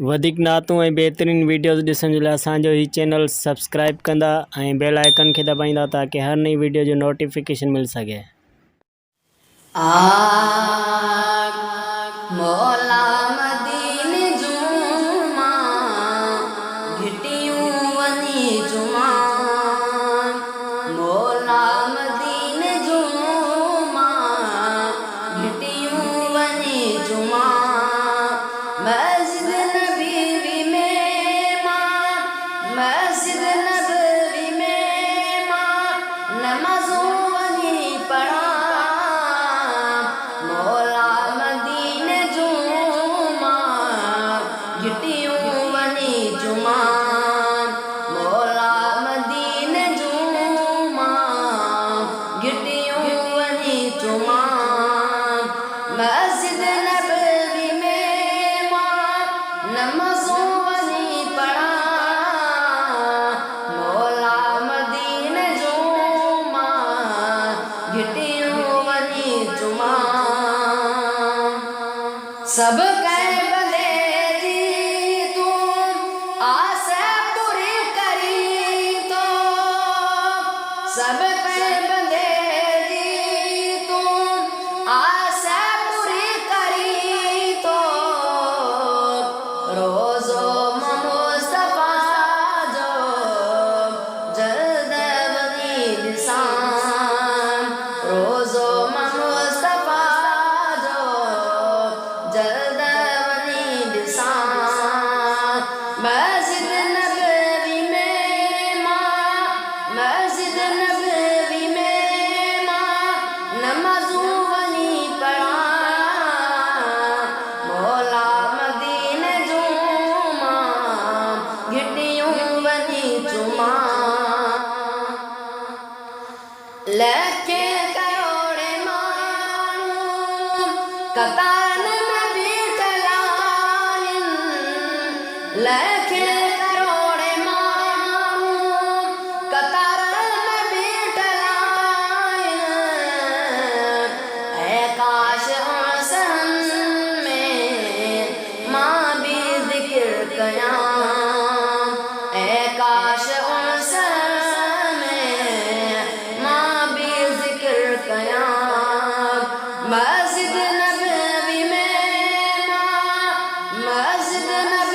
वधिक नातूं ऐं बेहतरीन वीडियोज़ ॾिसण जे लाइ असांजो ही चैनल सब्सक्राइब कंदा ऐं बेल आइकन खे दबाईंदा ताकि हर नई वीडियो जो नोटिफिकेशन मिल सके। मौला मदीने जुमा घिटियूं वनी जुमा मौला मदीने जुमा घिटियूं वनी जुमा मस्जिद नबी में मां मस्जिद नबी में मां नमाज़ों वनी पढ़ा मौला मदीने जुमा घिटियूं वनी जुमा मौला मदीने जुमा घिटियूं वनी जुमा मस्जिद नबी में मां नमाज़ों वनी पढ़ा मौला मदीने जुमा घिटियूं वनी जुमा सब कह बंदे तू आस पूरी करी तो सब कह बंदे तू आस पूरी करी तो रोज़ो मुस्तफा जो जल्द वनी निशान रोज़ो मुस्तफा जो जल्द वनी निशान मस्जिद नबी में मां मस्जिद नबी में मां नमाज़ों वनी पढ़ा मौला मदीने जुमा घिटियूं वनी जुमा लखे करोड़े माण्हू कतारन में बीठल आहिनि लखे करोड़े माण्हू कतारन में बीठल आहिनि ऐं काश आसन में मां भी ज़िक्र कयां ऐं काश आसन में मां भी ज़िक्र कयां मस्जिद नबी में मां मस्जिद नबी